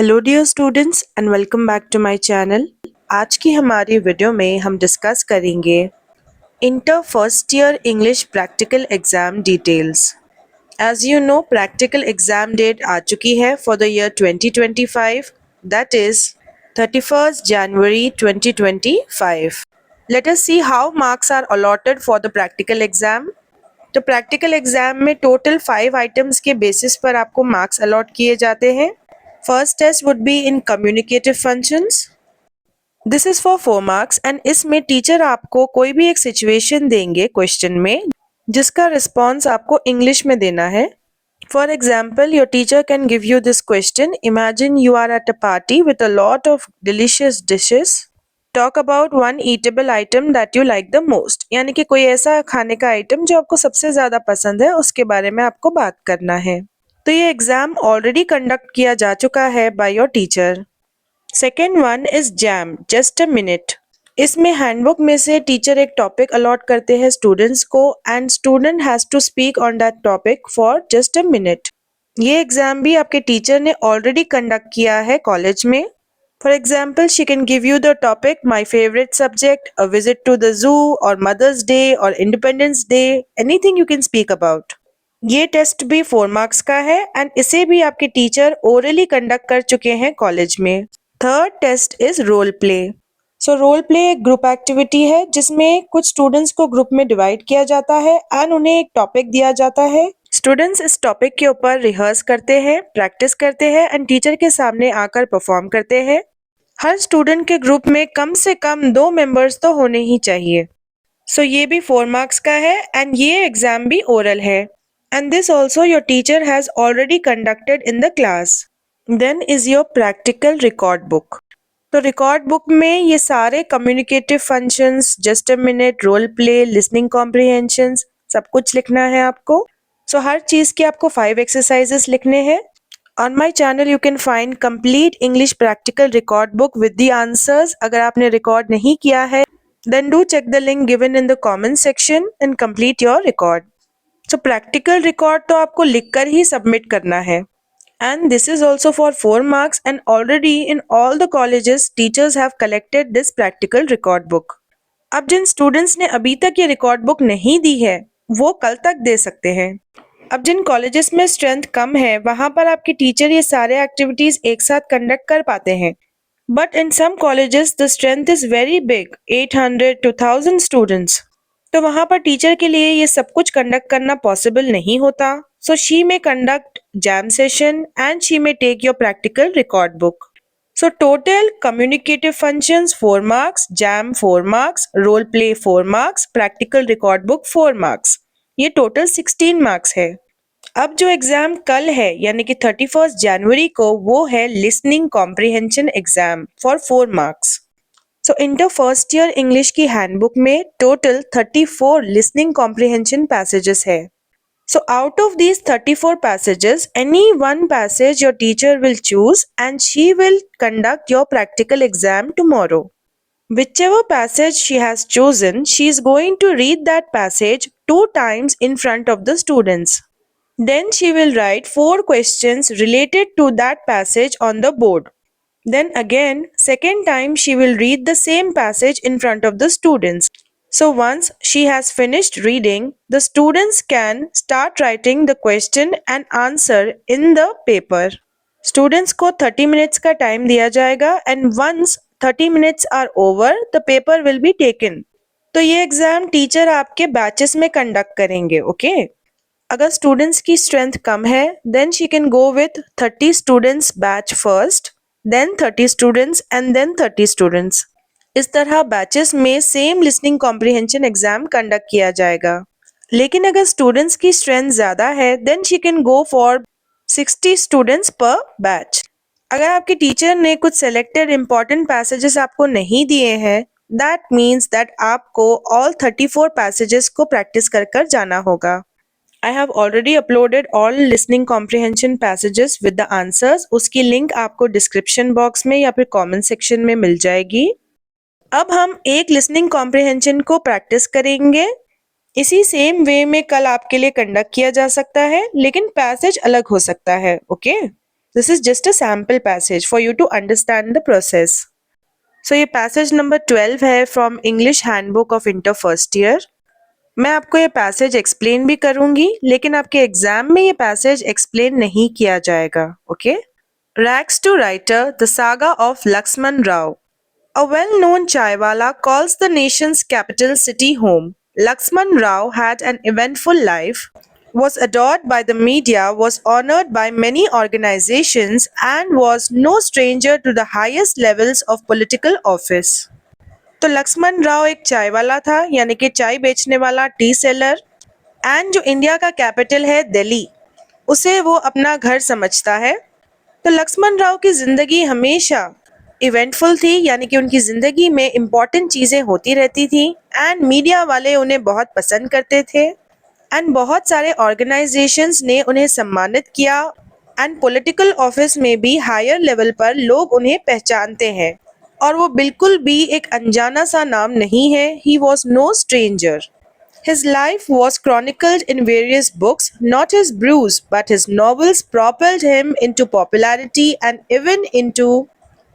Hello dear students and welcome back to my channel. आज की हमारी वीडियो में हम डिस्कस करेंगे inter first year English practical exam details. As you know, practical exam date आ चुकी है for the year 2025, that is 31st January 2025। Let us see how marks are allotted for the practical exam. तो practical exam में total 5 items के basis पर आपको marks allot किए जाते हैं। First test would be in communicative functions. This is for 4 marks and इसमें teacher आपको कोई भी एक सिचुएशन देंगे क्वेश्चन में जिसका रिस्पॉन्स आपको इंग्लिश में देना है। For example, your teacher can give you this question: imagine you are at a party with a lot of delicious dishes. Talk about one eatable item that you like the most. यानी कि कोई ऐसा खाने का item जो आपको सबसे ज्यादा पसंद है, उसके बारे में आपको बात करना है। तो ये एग्जाम ऑलरेडी कंडक्ट किया जा चुका है by your teacher. Second one is jam, just a minute. इसमें हैंडबुक में से टीचर एक टॉपिक अलॉट करते हैं स्टूडेंट्स को and student has to speak on that topic for just a minute. ये एग्जाम भी आपके टीचर ने ऑलरेडी कंडक्ट किया है कॉलेज में। For example, she can give you the topic my favourite subject, a visit to the zoo और Mother's Day और Independence Day, anything you can speak about. ये टेस्ट भी 4 मार्क्स का है एंड इसे भी आपके टीचर ओरली कंडक्ट कर चुके हैं कॉलेज में। Third test is role play. So role play एक ग्रुप एक्टिविटी है जिसमें कुछ स्टूडेंट्स को ग्रुप में डिवाइड किया जाता है एंड उन्हें एक टॉपिक दिया जाता है। स्टूडेंट्स इस टॉपिक के ऊपर रिहर्स करते हैं, प्रैक्टिस करते हैं एंड टीचर के सामने आकर परफॉर्म करते हैं। हर स्टूडेंट के ग्रुप में कम से कम 2 मेंबर्स तो होने ही चाहिए। सो ये भी 4 मार्क्स का है एंड ये एग्जाम भी ओरल है। And this also your teacher has already conducted in the class. Then is your practical record book. तो रिकॉर्ड बुक में ये सारे communicative functions, just a minute, role play, listening comprehensions, सब कुछ लिखना है आपको। सो हर चीज़ के आपको 5 एक्सरसाइजेस लिखने हैं। On my channel you can find complete English practical record book with the answers. अगर आपने रिकॉर्ड नहीं किया है then do check the link given in the comment section and complete your record. So practical record तो आपको लिखकर ही submit करना है and this is also for 4 marks and already in all the colleges teachers have collected this practical record book. अब जिन students ने अभी तक ये रिकॉर्ड बुक नहीं दी है वो कल तक दे सकते हैं। अब जिन कॉलेजेस में स्ट्रेंथ कम है वहां पर आपके टीचर ये सारे एक्टिविटीज एक साथ कंडक्ट कर पाते हैं, but in some colleges the strength is very big, 800 to 1000 students. तो वहां पर टीचर के लिए ये सब कुछ कंडक्ट करना पॉसिबल नहीं होता। So she may conduct JAM session and she may take your practical record book. So total communicative functions 4 marks, JAM 4 marks, role play 4 marks, practical record book 4 marks, ये total 16 marks है। अब जो exam कल है यानी कि 31st जनवरी को, वो है listening comprehension exam for 4 marks. So inter first year English की हैंडबुक में टोटल 34 लिसनिंग कॉम्प्रिहेंशन पैसेजेस है। So out of these 34 passages, any one passage your teacher will choose and she will conduct your practical exam tomorrow. Whichever passage she has chosen, she is going to read that passage 2 times in front of the students. Then she will write 4 questions related to that passage on the board. Then again, second time she will read the same passage in front of the students. So once she has finished reading, the students can start writing the question and answer in the paper. Students को 30 minutes का time दिया जाएगा and once 30 minutes are over, the paper will be taken. तो ये exam teacher आपके batches में conduct करेंगे, okay? अगर स्टूडेंट्स की स्ट्रेंथ कम है, then she can go with 30 students batch first, then 30 students and then 30 students. इस तरह बैचेस में same listening comprehension exam conduct किया जाएगा। लेकिन अगर स्टूडेंट्स की स्ट्रेंथ ज्यादा है, then she can go for 60 students per batch. अगर आपके टीचर ने कुछ सेलेक्टेड इंपॉर्टेंट पैसेजेस आपको नहीं दिए हैं, दैट मीन्स दैट आपको ऑल 34 पैसेजेस को प्रैक्टिस कर कर जाना होगा। I have already uploaded all listening comprehension passages with the answers. उसकी लिंक आपको डिस्क्रिप्शन बॉक्स में या फिर कमेंट सेक्शन में मिल जाएगी। अब हम एक लिसनिंग कॉम्प्रिहेंशन को प्रैक्टिस करेंगे। इसी सेम वे में कल आपके लिए कंडक्ट किया जा सकता है, लेकिन पैसेज अलग हो सकता है, okay? This is just a sample passage for you to understand the process. So ये पैसेज नंबर 12 है from English handbook of inter first year. मैं आपको ये पैसेज एक्सप्लेन भी करूंगी, लेकिन आपके एग्जाम में ये पैसेज एक्सप्लेन नहीं किया जाएगा, okay? Rags to writer, the saga of Lakshman Rao. A well-known chaiwala calls the nation's capital city home. Lakshman Rao had an eventful life, was adored by the media, was honored by many organizations, and was no stranger to the highest levels of political office. तो लक्ष्मण राव एक चाय वाला था, यानी कि चाय बेचने वाला, टी सेलर, एंड जो इंडिया का कैपिटल है दिल्ली, उसे वो अपना घर समझता है। तो लक्ष्मण राव की ज़िंदगी हमेशा इवेंटफुल थी, यानी कि उनकी ज़िंदगी में इम्पॉर्टेंट चीज़ें होती रहती थी एंड मीडिया वाले उन्हें बहुत पसंद करते थे एंड बहुत सारे ऑर्गेनाइजेशंस ने उन्हें सम्मानित किया एंड पॉलिटिकल ऑफिस में भी हायर लेवल पर लोग उन्हें पहचानते हैं और वो बिल्कुल भी एक अनजाना सा नाम नहीं है। He was no stranger. His life was chronicled in various books. Not his brews, but his novels propelled him into popularity and even into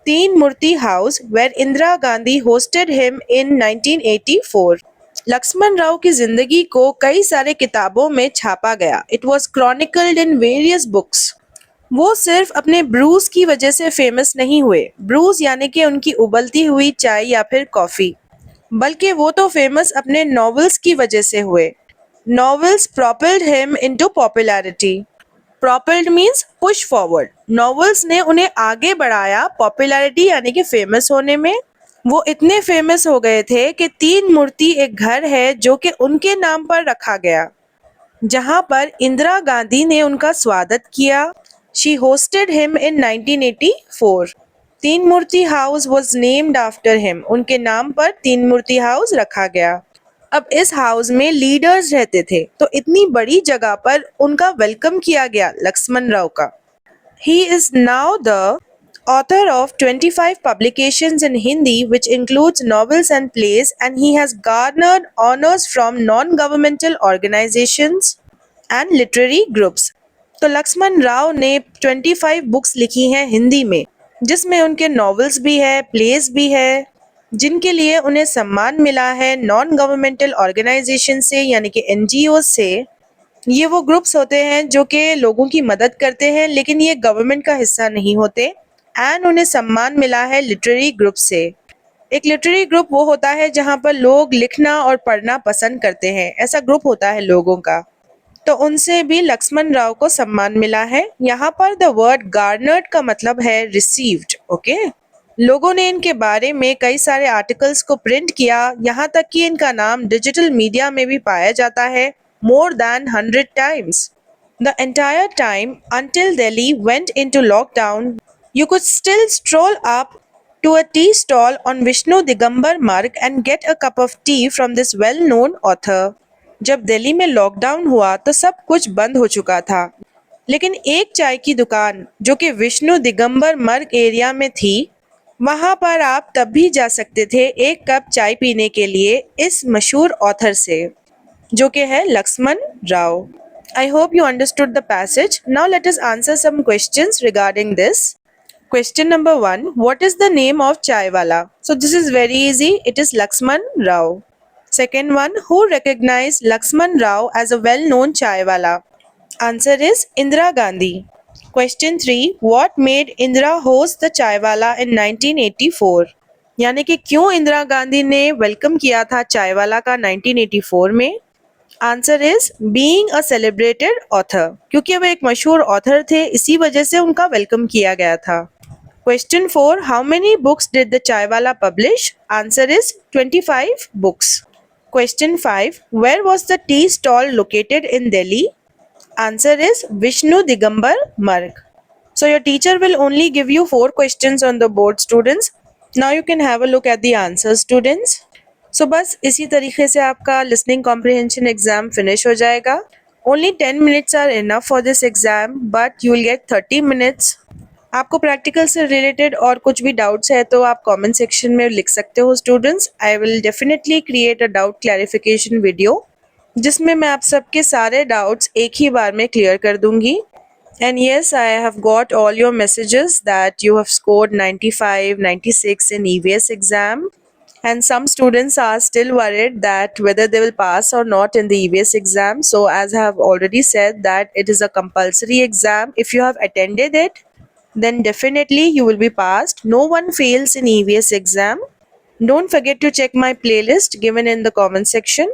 Teen Murti House, where Indira Gandhi hosted him in 1984. Lakshman Rao की जिंदगी को कई सारे किताबों में छापा गया। It was chronicled in various books. वो सिर्फ अपने ब्रूज की वजह से फेमस नहीं हुए, ब्रूज यानी कि उनकी उबलती हुई चाय या फिर कॉफी, बल्कि वो तो फेमस अपने नॉवेल्स की वजह से हुए। Novels propelled him into popularity. Propelled means push forward. Novels ने उन्हें आगे बढ़ाया पॉपुलैरिटी यानी कि फेमस होने में। वो इतने फेमस हो गए थे कि तीन मूर्ति एक घर है जो कि उनके नाम पर रखा गया, जहां पर इंदिरा गांधी ने उनका स्वागत किया। She hosted him in 1984। Teen Murti house was named after him. उनके नाम पर तीन मूर्ति हाउस रखा गया। अब इस हाउस में लीडर्स रहते थे, तो इतनी बड़ी जगह पर उनका वेलकम किया गया लक्ष्मण राव का। He is now the author of 25 publications in Hindi, which includes novels and plays, and he has garnered honors from non-governmental organizations and literary groups. तो लक्ष्मण राव ने 25 बुक्स लिखी हैं हिंदी में, जिसमें उनके नॉवेल्स भी है, प्लेस भी है, जिनके लिए उन्हें सम्मान मिला है नॉन गवर्नमेंटल ऑर्गेनाइजेशन से, यानी कि एनजीओ से। ये वो ग्रुप्स होते हैं जो कि लोगों की मदद करते हैं, लेकिन ये गवर्नमेंट का हिस्सा नहीं होते। एंड उन्हें सम्मान मिला है लिटरेरी ग्रुप से। एक लिटरेरी ग्रुप वो होता है जहाँ पर लोग लिखना और पढ़ना पसंद करते हैं, ऐसा ग्रुप होता है लोगों का। तो उनसे भी लक्ष्मण राव को सम्मान मिला है। यहाँ पर द वर्ड गार्नर्ड का मतलब है रिसीव्ड, ओके? लोगों ने इनके बारे में कई सारे आर्टिकल्स को प्रिंट किया, यहाँ तक कि इनका नाम डिजिटल मीडिया में भी पाया जाता है more than 100 times. The entire time until Delhi went into lockdown, you could still stroll up to a tea stall on Vishnu Digambar Marg and get a cup of tea from this well-known author. जब दिल्ली में lockdown हुआ तो सब कुछ बंद हो चुका था, लेकिन एक चाय की दुकान जो कि विष्णु दिगंबर मर्ग एरिया में थी, वहां पर आप तब भी जा सकते थे एक कप चाय पीने के लिए इस मशहूर ऑथर से, जो कि है Lakshman Rao. I hope you understood the passage. Now let us answer some questions regarding this. Question number 1. What is the name of Chaiwala? So this is very easy. It is Lakshman Rao. Second one. Who recognized Lakshman Rao as a well-known Chaiwala? Answer is Indira Gandhi. Question 3. What made Indira host the Chaiwala in 1984? यानी कि क्यों इंदिरा गांधी ने welcome किया था चायवाला का 1984 में? Answer is being a celebrated author, क्योंकि वे एक मशहूर ऑथर थे, इसी वजह से उनका वेलकम किया गया था। Question 4. How many books did the chaiwala publish? Answer is 25 books. Question 5. Where was the tea stall located in Delhi? Answer is Vishnu Digambar Marg. So your teacher will only give you 4 questions on the board, students. Now you can have a look at the answers, students. So बस इसी तरीके से आपका listening comprehension exam finish हो जाएगा. Only 10 minutes are enough for this exam, but you will get 30 minutes. आपको practical से related और कुछ भी डाउट्स है तो आप कमेंट सेक्शन में लिख सकते हो students. I will definitely create a doubt clarification video, जिसमें मैं आप सबके सारे डाउट्स एक ही बार में क्लियर कर दूंगी। And yes, I have got all your messages that you have scored 95, 96 in EVS exam. And some students are still worried that whether they will pass or not in the EVS exam. So as I have already said that it is a compulsory exam. If you have attended it, then definitely you will be passed. No one fails in EVS exam. Don't forget to check my playlist given in the comment section.